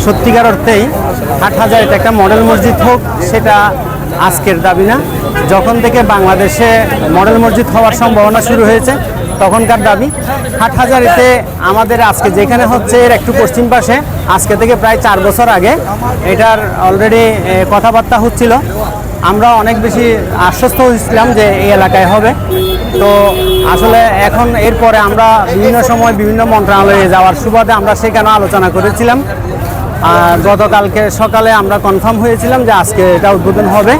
সত্যিকার অর্থেই হাটহাজারিতে একটা মডেল মসজিদ হোক, সেটা আজকের দাবি না। যখন থেকে বাংলাদেশে মডেল মসজিদ হওয়ার সম্ভাবনা শুরু হয়েছে তখনকার দাবি। হাটহাজারিতে আমাদের আজকে যেখানে হচ্ছে এর একটু পশ্চিম পাশে আজকে থেকে প্রায় 4 বছর আগে এটার অলরেডি কথাবার্তা হচ্ছিল। আমরা অনেক বেশি আশ্বস্ত হয়েছিলাম যে এই এলাকায় হবে। তো আসলে এখন এরপরে আমরা বিভিন্ন সময় বিভিন্ন মন্ত্রণালয়ে যাওয়ার সুবাদে আমরা সেখানে আলোচনা করেছিলাম। আর গতকালকে সকালে আমরা কনফার্ম হয়েছিলাম যে আজকে এটা উদ্বোধন হবে।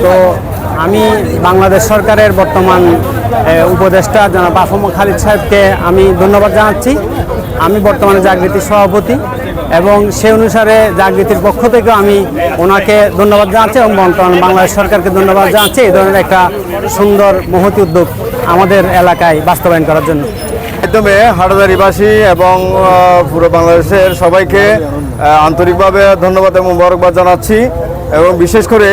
তো আমি বাংলাদেশ সরকারের বর্তমান উপদেষ্টা জনাব আফম খালিদ সাহেবকে আমি ধন্যবাদ জানাচ্ছি। আমি বর্তমানে জাগৃতির সভাপতি এবং সে অনুসারে জাগৃতির পক্ষ থেকে আমি ওনাকে ধন্যবাদ জানাচ্ছি এবং বর্তমান বাংলাদেশ সরকারকে ধন্যবাদ জানাচ্ছি এই ধরনের একটা সুন্দর মহতি উদ্যোগ আমাদের এলাকায় বাস্তবায়ন করার জন্য। মাধ্যমে হাটহাজারিবাসী এবং পুরো বাংলাদেশের সবাইকে আন্তরিকভাবে ধন্যবাদ এবং মোবারকবাদ জানাচ্ছি। এবং বিশেষ করে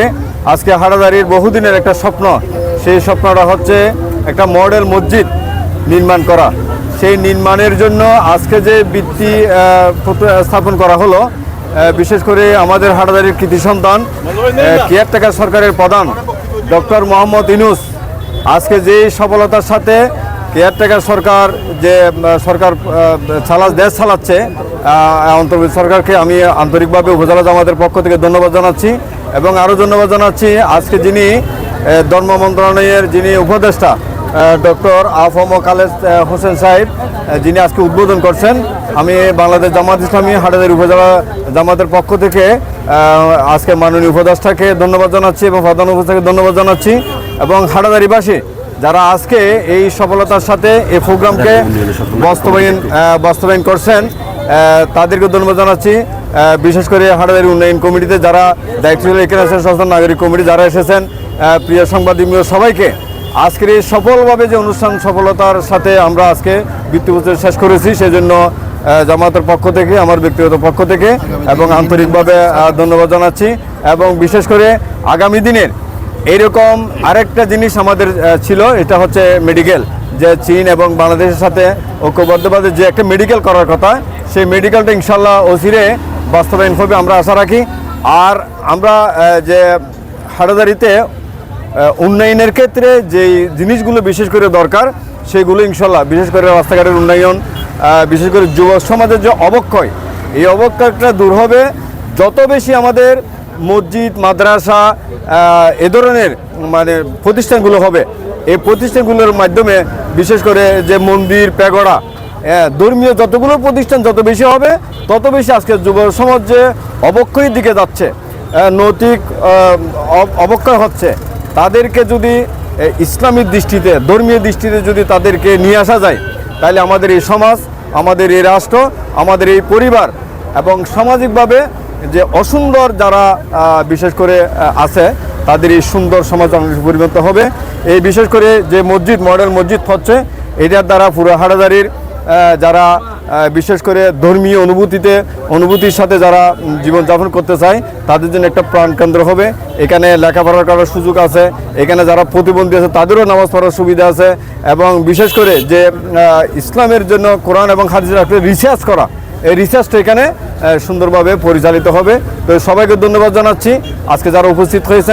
আজকে হাটহাজারির বহুদিনের একটা স্বপ্ন, সেই স্বপ্নটা হচ্ছে একটা মডেল মসজিদ নির্মাণ করা। সেই নির্মাণের জন্য আজকে যে ভিত্তি স্থাপন করা হলো, বিশেষ করে আমাদের হাটহাজারির কৃতি সন্তান কেয়ারটেকার সরকারের প্রধান ডক্টর মোহাম্মদ ইউনূস আজকে যে সফলতার সাথে কেয়ারটেকার সরকার যে সরকার দেশ চালাচ্ছে, অন্তর্বর্তী সরকারকে আমি আন্তরিকভাবে উপজেলা জামাতের পক্ষ থেকে ধন্যবাদ জানাচ্ছি। এবং আরও ধন্যবাদ জানাচ্ছি আজকে যিনি ধর্ম মন্ত্রণালয়ের যিনি উপদেষ্টা ডক্টর আফম খালেদ হোসেন সাহেব, যিনি আজকে উদ্বোধন করছেন। আমি বাংলাদেশ জামাত ইসলামী হাটহাজারী উপজেলা জামাতের পক্ষ থেকে আজকে মাননীয় উপদেষ্টাকে ধন্যবাদ জানাচ্ছি এবং প্রধান উপদেষ্টাকে ধন্যবাদ জানাচ্ছি। এবং হাটহাজারিবাসী যারা আজকে এই সফলতার সাথে এই প্রোগ্রামকে বাস্তবায়ন করছেন তাদেরকে ধন্যবাদ জানাচ্ছি। বিশেষ করে হাটহাজারী উন্নয়ন কমিটিতে যারা দায়িত্বশীল এখানে আছেন, সচেতন নাগরিক কমিটি যারা এসেছেন, প্রিয় সাংবাদিক সবাইকে আজকের এই সফলভাবে যে অনুষ্ঠান সফলতার সাথে আমরা আজকে ভিত্তিপ্রস্তর শেষ করেছি, সেজন্য জামাতের পক্ষ থেকে আমার ব্যক্তিগত পক্ষ থেকে এবং আন্তরিকভাবে ধন্যবাদ জানাচ্ছি। এবং বিশেষ করে আগামী দিনের এইরকম আরেকটা জিনিস আমাদের ছিল, এটা হচ্ছে মেডিকেল, যে চীন এবং বাংলাদেশের সাথে ঐক্যবদ্ধভাবে যে একটা মেডিকেল করার কথা, সেই মেডিকেলটা ইনশাল্লাহ অচিরে বাস্তবায়ন হবে আমরা আশা রাখি। আর আমরা যে হাটহাজারিতে উন্নয়নের ক্ষেত্রে যেই জিনিসগুলো বিশেষ করে দরকার সেগুলো ইনশাল্লাহ, বিশেষ করে রাস্তাঘাটের উন্নয়ন, বিশেষ করে যুব সমাজের যে অবক্ষয়, এই অবক্ষয়টা দূর হবে যত বেশি আমাদের মসজিদ মাদ্রাসা এ ধরনের মানে প্রতিষ্ঠানগুলো হবে। এই প্রতিষ্ঠানগুলোর মাধ্যমে বিশেষ করে যে মন্দির প্যাগোডা ধর্মীয় যতগুলো প্রতিষ্ঠান যত বেশি হবে তত বেশি আজকে যুব সমাজ যে অবক্ষয়ের দিকে যাচ্ছে, নৈতিক অবক্ষয় হচ্ছে, তাদেরকে যদি ইসলামিক দৃষ্টিতে ধর্মীয় দৃষ্টিতে যদি তাদেরকে নিয়ে আসা যায়, তাহলে আমাদের এই সমাজ, আমাদের এই রাষ্ট্র, আমাদের এই পরিবার এবং সামাজিকভাবে যে অসুন্দর যারা বিশেষ করে আছে তাদের এই সুন্দর সমাজ পরিণত হবে। এই বিশেষ করে যে মসজিদ মডেল মসজিদ হচ্ছে, এটার দ্বারা পুরো হাটহাজারির যারা বিশেষ করে ধর্মীয় অনুভূতির সাথে যারা জীবনযাপন করতে চায় তাদের জন্য একটা প্রাণকেন্দ্র হবে। এখানে লেখাপড়া করার সুযোগ আছে, এখানে যারা প্রতিবন্ধী আছে তাদেরও নামাজ পড়ার সুবিধা আছে। এবং বিশেষ করে যে ইসলামের জন্য কোরআন এবং হাদিসের একটা রিসার্চ করা, এই রিসার্চটা এখানে সুন্দরভাবে পরিচালিত হবে। তো সবাইকে ধন্যবাদ জানাচ্ছি আজকে যারা উপস্থিত হয়েছেন।